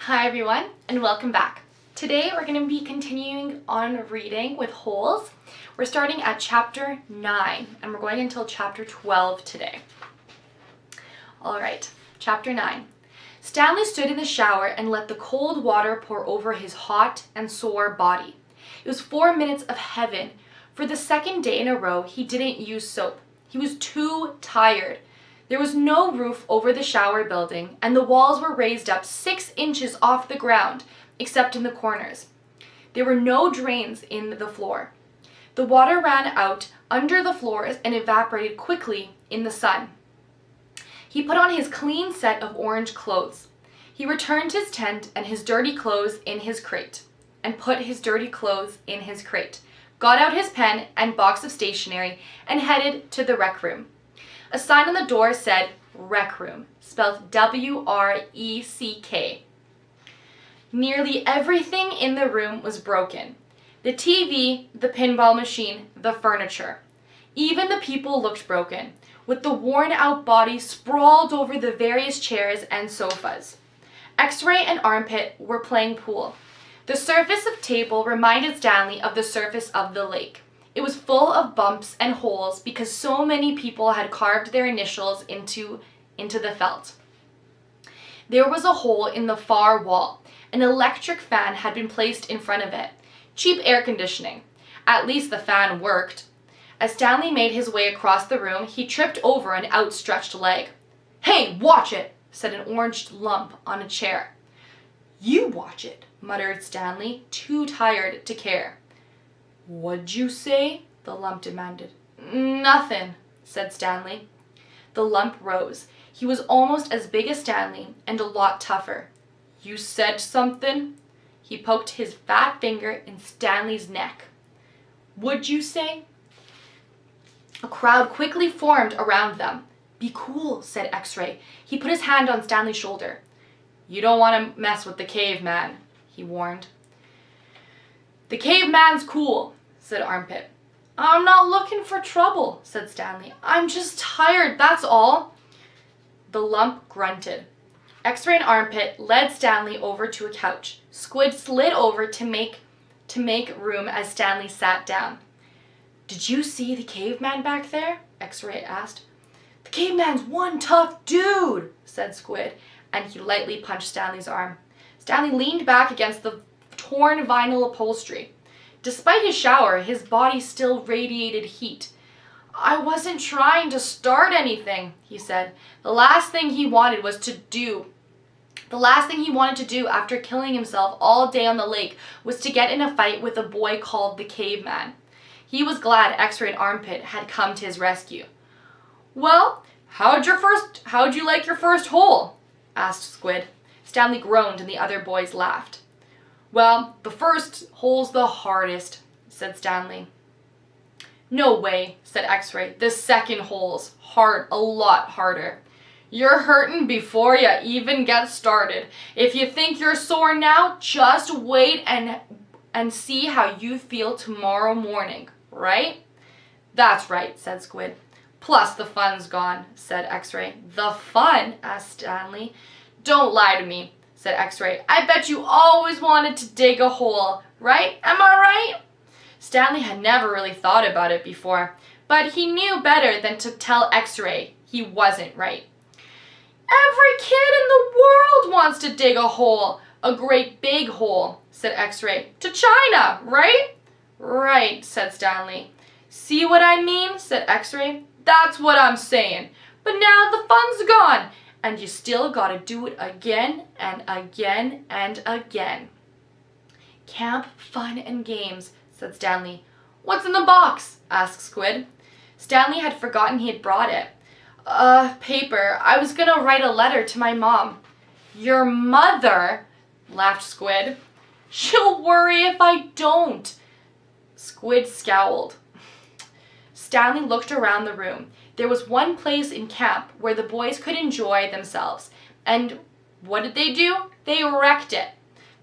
Hi everyone, and welcome back. Today we're going to be continuing on reading with holes. We're starting at chapter 9, and we're going until chapter 12 today. Alright, chapter 9. Stanley stood in the shower and let the cold water pour over his hot and sore body. It was 4 minutes of heaven. For the second day in a row, he didn't use soap. He was too tired. There was no roof over the shower building, and the walls were raised up 6 inches off the ground, except in the corners. There were no drains in the floor. The water ran out under the floors and evaporated quickly in the sun. He put on his clean set of orange clothes. He returned his tent and his dirty clothes in his crate, got out his pen and box of stationery, and headed to the rec room. A sign on the door said Rec Room, spelled W-R-E-C-K. Nearly everything in the room was broken. The TV, the pinball machine, the furniture. Even the people looked broken, with the worn-out bodies sprawled over the various chairs and sofas. X-Ray and Armpit were playing pool. The surface of the table reminded Stanley of the surface of the lake. It was full of bumps and holes because so many people had carved their initials into the felt. There was a hole in the far wall. An electric fan had been placed in front of it. Cheap air conditioning. At least the fan worked. As Stanley made his way across the room, he tripped over an outstretched leg. "Hey, watch it!" said an orange lump on a chair. "You watch it," muttered Stanley, too tired to care. "What'd you say?" the lump demanded. "Nothing," said Stanley. The lump rose. He was almost as big as Stanley and a lot tougher. "You said something?" He poked his fat finger in Stanley's neck. "What'd you say?" A crowd quickly formed around them. "Be cool," said X-Ray. He put his hand on Stanley's shoulder. "You don't want to mess with the caveman," he warned. "The caveman's cool," said Armpit. "I'm not looking for trouble," said Stanley. "I'm just tired, that's all." The lump grunted. X-Ray and Armpit led Stanley over to a couch. Squid slid over to make room as Stanley sat down. "Did you see the caveman back there?" X-Ray asked. "The caveman's one tough dude," said Squid, and he lightly punched Stanley's arm. Stanley leaned back against the torn vinyl upholstery. Despite his shower, his body still radiated heat. "I wasn't trying to start anything," he said. The last thing he wanted to do after killing himself all day on the lake was to get in a fight with a boy called the Caveman. He was glad X-Ray and Armpit had come to his rescue. "Well, how'd you like your first hole?" asked Squid. Stanley groaned and the other boys laughed. "Well, the first hole's the hardest," said Stanley. "No way," said X-Ray. "The second hole's hard, a lot harder. You're hurting before you even get started. If you think you're sore now, just wait and see how you feel tomorrow morning, right?" "That's right," said Squid. "Plus the fun's gone," said X-Ray. "The fun?" asked Stanley. "Don't lie to me," said X-Ray. "I bet you always wanted to dig a hole, right? Am I right?" Stanley had never really thought about it before, but he knew better than to tell X-Ray he wasn't right. "Every kid in the world wants to dig a hole, a great big hole," said X-Ray. "To China, right?" "Right," said Stanley. "See what I mean?" said X-Ray. "That's what I'm saying. But now the fun's gone, and you still gotta do it again and again and again." "Camp, fun, and games," said Stanley. "What's in the box?" asked Squid. Stanley had forgotten he had brought it. Paper. I was gonna write a letter to my mom." "Your mother?" laughed Squid. "She'll worry if I don't." Squid scowled. Stanley looked around the room. There was one place in camp where the boys could enjoy themselves. And what did they do? They wrecked it.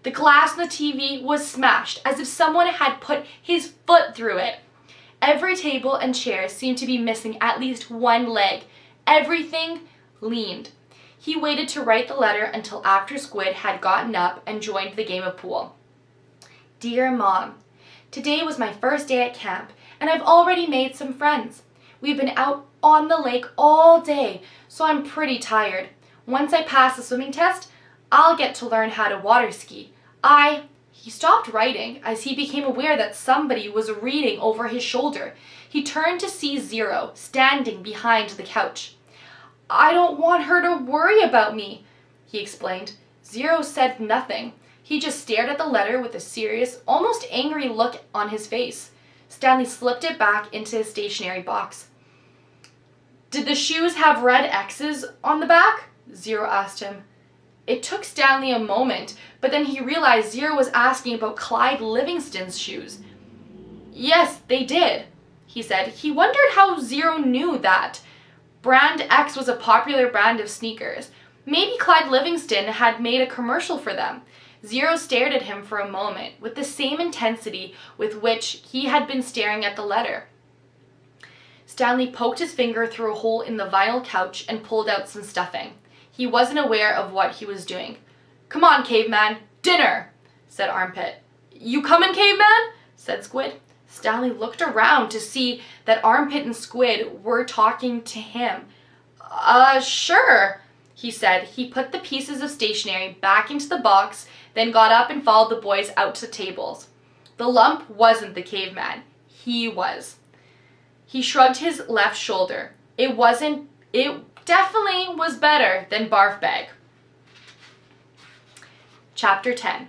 The glass on the TV was smashed, as if someone had put his foot through it. Every table and chair seemed to be missing at least one leg. Everything leaned. He waited to write the letter until after Squid had gotten up and joined the game of pool. Dear Mom, today was my first day at camp, and I've already made some friends. We've been out on the lake all day, so I'm pretty tired. Once I pass the swimming test, I'll get to learn how to water ski. He stopped writing as he became aware that somebody was reading over his shoulder. He turned to see Zero standing behind the couch. I don't want her to worry about me, he explained. Zero said nothing. He just stared at the letter with a serious, almost angry look on his face. Stanley slipped it back into his stationery box. Did the shoes have red X's on the back? Zero asked him. It took Stanley a moment, but then he realized Zero was asking about Clyde Livingston's shoes. Yes, they did, he said. He wondered how Zero knew that. Brand X was a popular brand of sneakers. Maybe Clyde Livingston had made a commercial for them. Zero stared at him for a moment with the same intensity with which he had been staring at the letter. Stanley poked his finger through a hole in the vinyl couch and pulled out some stuffing. He wasn't aware of what he was doing. Come on, Caveman, dinner, said Armpit. You coming, Caveman? Said Squid. Stanley looked around to see that Armpit and Squid were talking to him. Sure, he said. He put the pieces of stationery back into the box, then got up and followed the boys out to tables. The lump wasn't the caveman. He was. He shrugged his left shoulder. It definitely was better than Barf Bag. Chapter 10.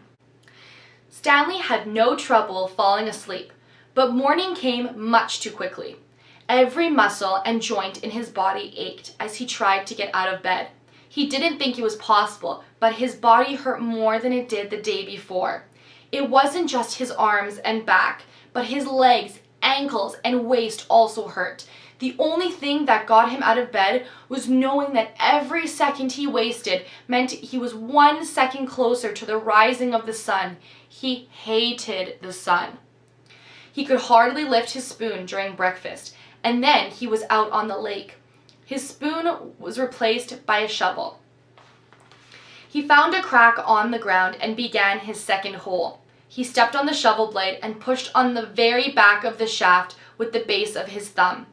Stanley had no trouble falling asleep, but morning came much too quickly. Every muscle and joint in his body ached as he tried to get out of bed. He didn't think it was possible, but his body hurt more than it did the day before. It wasn't just his arms and back, but his legs, ankles, and waist also hurt. The only thing that got him out of bed was knowing that every second he wasted meant he was 1 second closer to the rising of the sun. He hated the sun. He could hardly lift his spoon during breakfast, and then he was out on the lake. His spoon was replaced by a shovel. He found a crack on the ground and began his second hole. He stepped on the shovel blade and pushed on the very back of the shaft with the base of his thumb.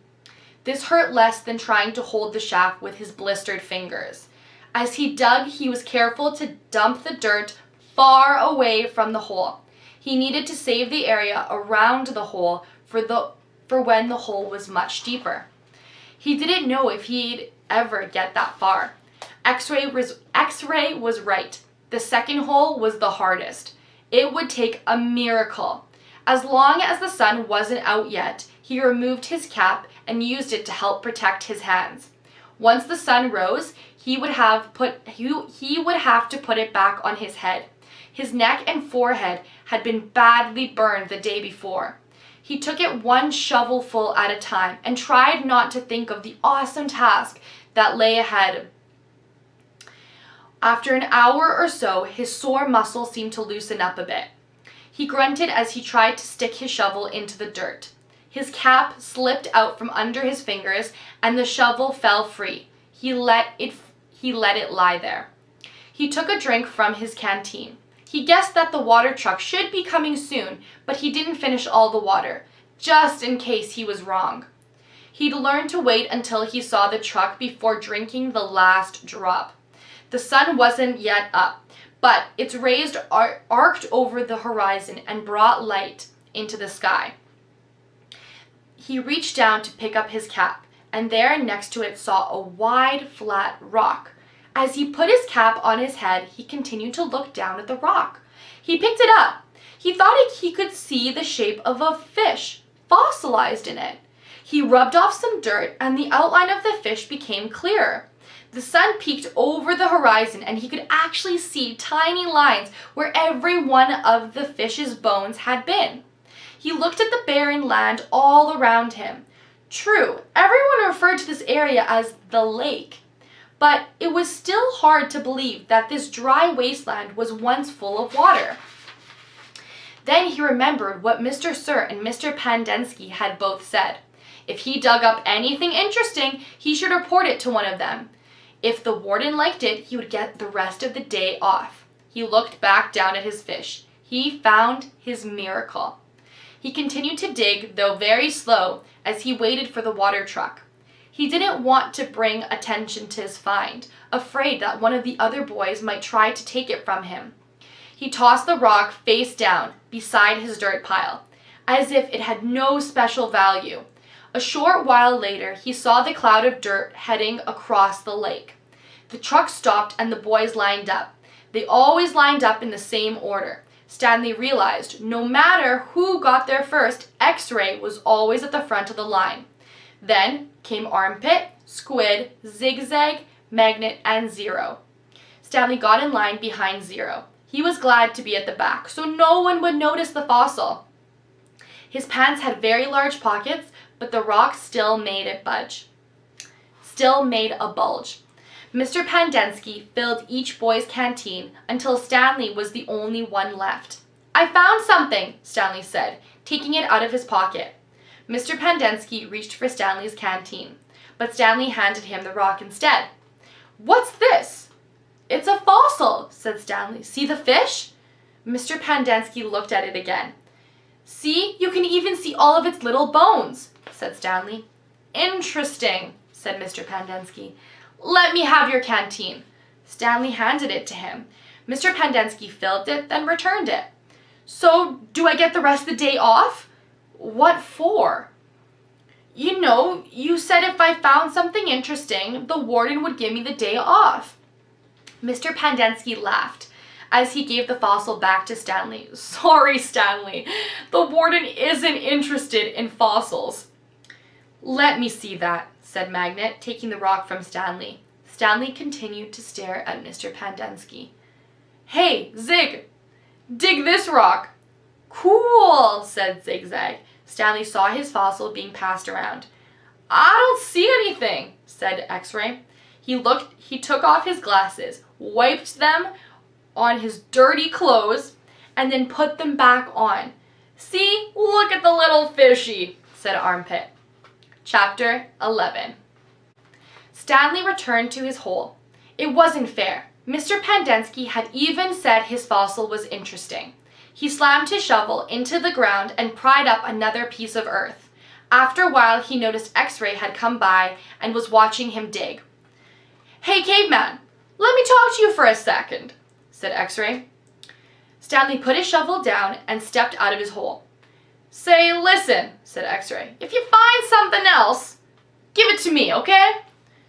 This hurt less than trying to hold the shaft with his blistered fingers. As he dug, he was careful to dump the dirt far away from the hole. He needed to save the area around the hole for when the hole was much deeper. He didn't know if he'd ever get that far. X-ray was right. The second hole was the hardest. It would take a miracle. As long as the sun wasn't out yet, he removed his cap and used it to help protect his hands. Once the sun rose, he would have to put it back on his head. His neck and forehead had been badly burned the day before. He took it one shovelful at a time and tried not to think of the awesome task that lay ahead. After an hour or so, his sore muscles seemed to loosen up a bit. He grunted as he tried to stick his shovel into the dirt. His cap slipped out from under his fingers and the shovel fell free. He let it lie there. He took a drink from his canteen. He guessed that the water truck should be coming soon, but he didn't finish all the water, just in case he was wrong. He'd learned to wait until he saw the truck before drinking the last drop. The sun wasn't yet up, but its rays arced over the horizon and brought light into the sky. He reached down to pick up his cap, and there next to it saw a wide, flat rock. As he put his cap on his head, he continued to look down at the rock. He picked it up. He thought he could see the shape of a fish, fossilized in it. He rubbed off some dirt, and the outline of the fish became clearer. The sun peeked over the horizon, and he could actually see tiny lines where every one of the fish's bones had been. He looked at the barren land all around him. True, everyone referred to this area as the lake, but it was still hard to believe that this dry wasteland was once full of water. Then he remembered what Mr. Sir and Mr. Pandensky had both said. If he dug up anything interesting, he should report it to one of them. If the warden liked it, he would get the rest of the day off. He looked back down at his fish. He found his miracle. He continued to dig, though very slow, as he waited for the water truck. He didn't want to bring attention to his find, afraid that one of the other boys might try to take it from him. He tossed the rock face down beside his dirt pile, as if it had no special value. A short while later, he saw the cloud of dirt heading across the lake. The truck stopped and the boys lined up. They always lined up in the same order. Stanley realized no matter who got there first, X-Ray was always at the front of the line. Then came Armpit, Squid, Zigzag, Magnet, and Zero. Stanley got in line behind Zero. He was glad to be at the back, so no one would notice the fossil. His pants had very large pockets, but the rock still made a bulge. Mr. Pandensky filled each boy's canteen until Stanley was the only one left. "I found something," Stanley said, taking it out of his pocket. Mr. Pandensky reached for Stanley's canteen, but Stanley handed him the rock instead. "What's this?" "It's a fossil," said Stanley. "See the fish?" Mr. Pandensky looked at it again. "See, you can even see all of its little bones," said Stanley. "Interesting," said Mr. Pandensky. "Let me have your canteen." Stanley handed it to him. Mr. Pandensky filled it, then returned it. "So, do I get the rest of the day off?" "What for?" "You know, you said if I found something interesting, the warden would give me the day off." Mr. Pandensky laughed as he gave the fossil back to Stanley. "Sorry, Stanley, the warden isn't interested in fossils." "Let me see that," said Magnet, taking the rock from Stanley. Stanley continued to stare at Mr. Pandensky. "Hey, Zig, dig this rock." "Cool," said Zigzag. Stanley saw his fossil being passed around. "I don't see anything," said X-Ray. He took off his glasses, wiped them on his dirty clothes, and then put them back on. "See, look at the little fishy," said Armpit. Chapter 11. Stanley returned to his hole. It wasn't fair. Mr. Pandensky had even said his fossil was interesting. He slammed his shovel into the ground and pried up another piece of earth. After a while, he noticed X-Ray had come by and was watching him dig. "Hey, caveman, let me talk to you for a second," said X-Ray. Stanley put his shovel down and stepped out of his hole. "Say, listen," said X-Ray. "If you find something else, give it to me, okay?"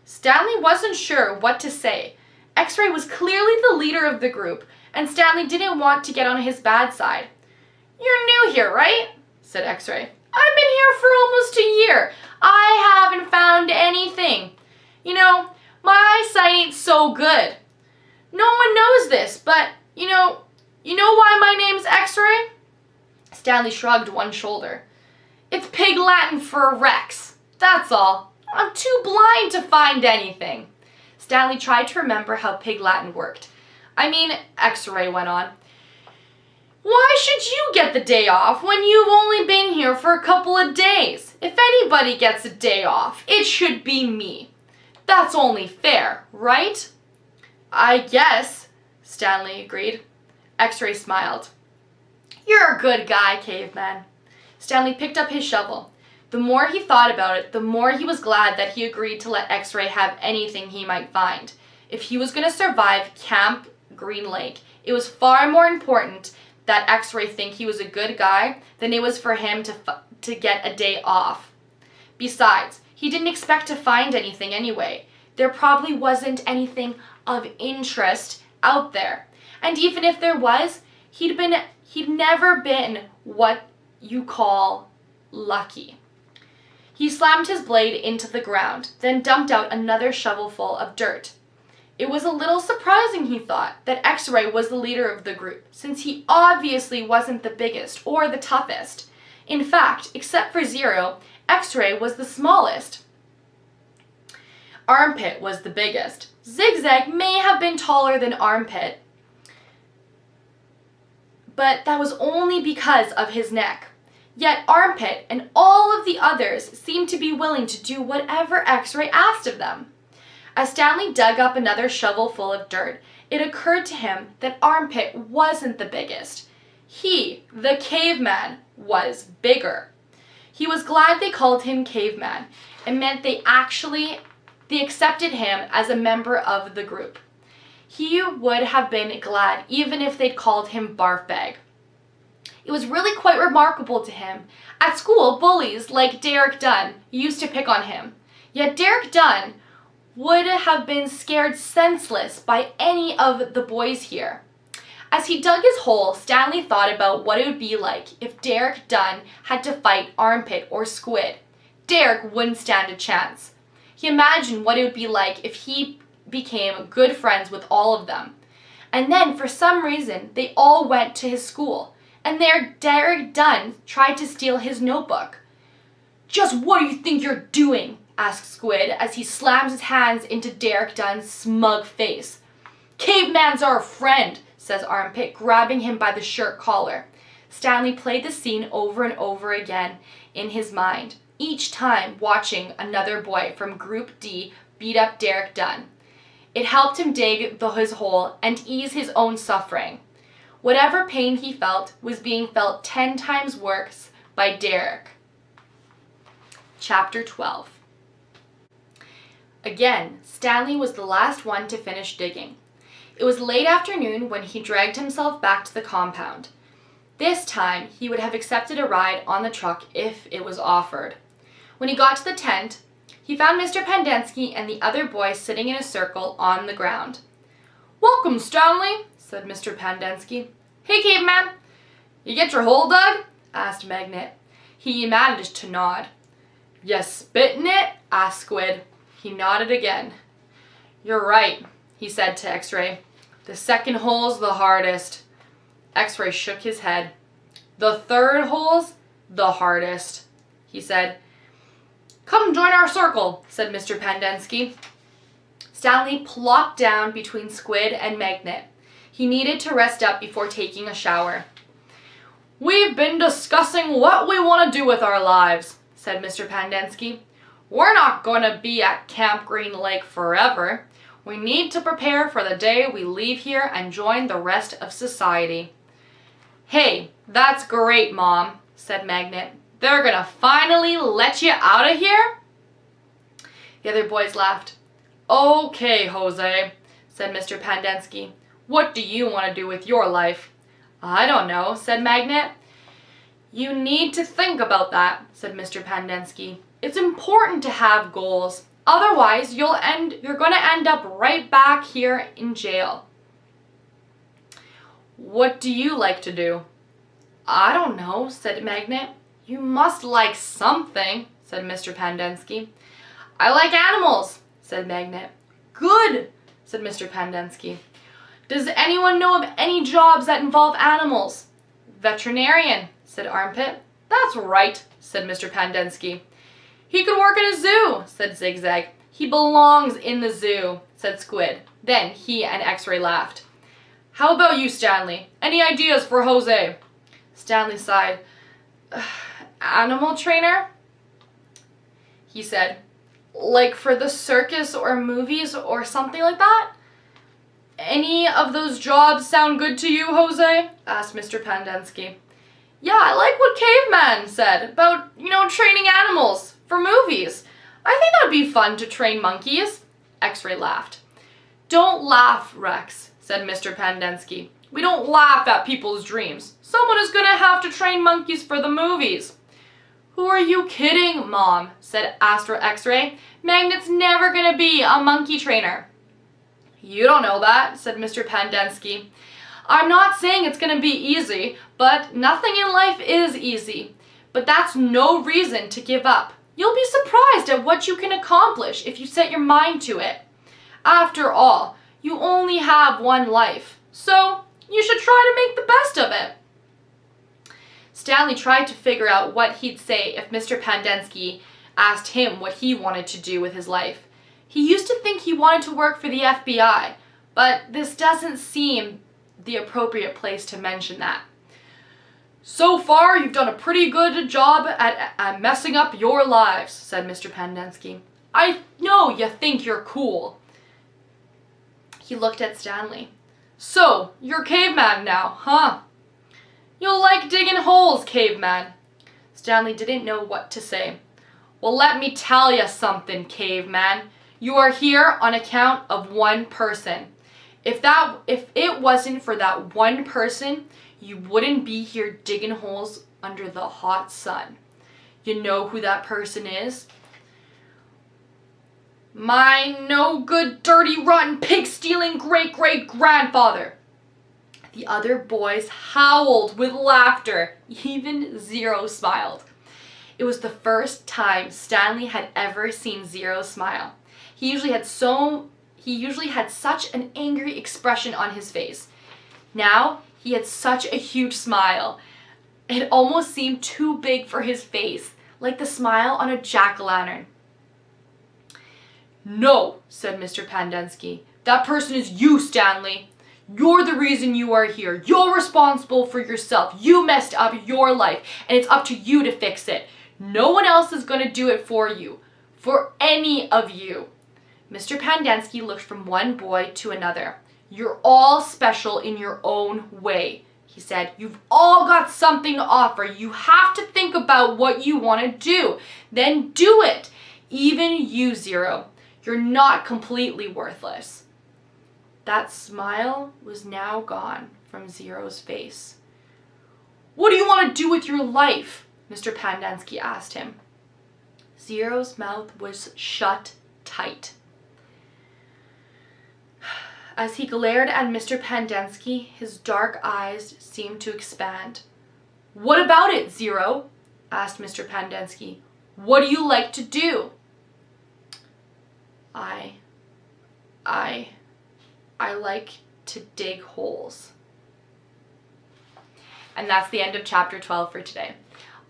Stanley wasn't sure what to say. X-Ray was clearly the leader of the group, and Stanley didn't want to get on his bad side. "You're new here, right?" said X-Ray. "I've been here for almost a year. I haven't found anything. You know, my eyesight ain't so good. No one knows this, but, you know why my name's X-Ray?" Stanley shrugged one shoulder. "It's Pig Latin for Rex. That's all. I'm too blind to find anything." Stanley tried to remember how Pig Latin worked. X-Ray went on. "Why should you get the day off when you've only been here for a couple of days? If anybody gets a day off, it should be me. That's only fair, right?" "I guess," Stanley agreed. X-Ray smiled. "You're a good guy, caveman." Stanley picked up his shovel. The more he thought about it, the more he was glad that he agreed to let X-Ray have anything he might find. If he was going to survive Camp Green Lake, it was far more important that X-Ray think he was a good guy than it was for him to get a day off. Besides, he didn't expect to find anything anyway. There probably wasn't anything of interest out there. And even if there was, he'd never been what you call lucky. He slammed his blade into the ground, then dumped out another shovelful of dirt. It was a little surprising, he thought, that X-Ray was the leader of the group, since he obviously wasn't the biggest or the toughest. In fact, except for Zero, X-Ray was the smallest. Armpit was the biggest. Zigzag may have been taller than Armpit, but that was only because of his neck. Yet Armpit and all of the others seemed to be willing to do whatever X-Ray asked of them. As Stanley dug up another shovel full of dirt, it occurred to him that Armpit wasn't the biggest. He, the caveman, was bigger. He was glad they called him Caveman. It meant they accepted him as a member of the group. He would have been glad even if they'd called him Barfbag. It was really quite remarkable to him. At school, bullies like Derek Dunn used to pick on him. Yet Derek Dunn would have been scared senseless by any of the boys here. As he dug his hole, Stanley thought about what it would be like if Derek Dunn had to fight Armpit or Squid. Derek wouldn't stand a chance. He imagined what it would be like if he became good friends with all of them. And then, for some reason, they all went to his school. And there Derek Dunn tried to steal his notebook. "Just what do you think you're doing?" asked Squid as he slams his hands into Derek Dunn's smug face. "Caveman's our friend," says Armpit, grabbing him by the shirt collar. Stanley played the scene over and over again in his mind, each time watching another boy from Group D beat up Derek Dunn. It helped him dig his hole and ease his own suffering. Whatever pain he felt was being felt 10 times worse by Derek. Chapter 12. Again, Stanley was the last one to finish digging. It was late afternoon when he dragged himself back to the compound. This time, he would have accepted a ride on the truck if it was offered. When he got to the tent, he found Mr. Pendensky and the other boys sitting in a circle on the ground. "Welcome, Stanley," said Mr. Pendensky. "Hey, Caveman." "You get your hole dug?" asked Magnet. He managed to nod. "You spit in it?" asked Squid. He nodded again. "You're right," he said to X-Ray. "The second hole's the hardest." X-Ray shook his head. "The third hole's the hardest," he said. "Come join our circle," said Mr. Pendensky. Stanley plopped down between Squid and Magnet. He needed to rest up before taking a shower. "We've been discussing what we want to do with our lives," said Mr. Pendensky. "We're not going to be at Camp Green Lake forever. We need to prepare for the day we leave here and join the rest of society." "Hey, that's great, Mom," said Magnet. "They're going to finally let you out of here?" The other boys laughed. "Okay, Jose," said Mr. Pendensky. "What do you want to do with your life?" "I don't know," said Magnet. "You need to think about that," said Mr. Pendensky. "It's important to have goals. Otherwise, you're going to end up right back here in jail." "What do you like to do?" "I don't know," said Magnet. "You must like something," said Mr. Pendensky. "I like animals," said Magnet. "Good," said Mr. Pendensky. "Does anyone know of any jobs that involve animals?" "Veterinarian," said Armpit. "That's right," said Mr. Pendensky. "He could work in a zoo," said Zigzag. "He belongs in the zoo," said Squid. Then he and X-Ray laughed. "How about you, Stanley? Any ideas for Jose?" Stanley sighed. "Animal trainer?" he said. "Like for the circus or movies or something like that?" "Any of those jobs sound good to you, Jose?" asked Mr. Pendensky. "Yeah, I like what Caveman said about, training animals for movies. I think that would be fun to train monkeys." X-Ray laughed. "Don't laugh, Rex," said Mr. Pendensky. "We don't laugh at people's dreams. Someone is going to have to train monkeys for the movies." "Who are you kidding, Mom?" said Astro X-Ray. "Magnet's never going to be a monkey trainer." "You don't know that," said Mr. Pendensky. "I'm not saying it's going to be easy, but nothing in life is easy. But that's no reason to give up. You'll be surprised at what you can accomplish if you set your mind to it. After all, you only have one life, so you should try to make the best of it." Stanley tried to figure out what he'd say if Mr. Pendensky asked him what he wanted to do with his life. He used to think he wanted to work for the FBI, but this doesn't seem the appropriate place to mention that. "So far, you've done a pretty good job at messing up your lives," said Mr. Pendensky. "I know you think you're cool," He looked at Stanley. So, you're caveman now, huh? You'll like digging holes, caveman. Stanley didn't know what to say. Well, let me tell you something, caveman. You are here on account of one person. If it wasn't for that one person, you wouldn't be here digging holes under the hot sun. You know who that person is? My no good, dirty, rotten, pig-stealing great-great-grandfather. The other boys howled with laughter. Even Zero smiled. It was the first time Stanley had ever seen Zero smile. He usually had such an angry expression on his face. Now he had such a huge smile. It almost seemed too big for his face, like the smile on a jack-o'-lantern. No, said Mr. Pandensky. That person is you, Stanley. You're the reason you are here. You're responsible for yourself. You messed up your life, and it's up to you to fix it. No one else is going to do it for you. For any of you. Mr. Pandensky looked from one boy to another. You're all special in your own way, he said. You've all got something to offer. You have to think about what you want to do. Then do it. Even you, Zero. You're not completely worthless. That smile was now gone from Zero's face. What do you want to do with your life? Mr. Pandensky asked him. Zero's mouth was shut tight. As he glared at Mr. Pandensky, his dark eyes seemed to expand. What about it, Zero? Asked Mr. Pandensky. What do you like to do? I like to dig holes. And that's the end of chapter 12 for today.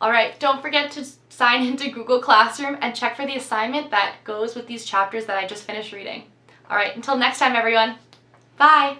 All right, don't forget to sign into Google Classroom and check for the assignment that goes with these chapters that I just finished reading. All right, until next time, everyone. Bye.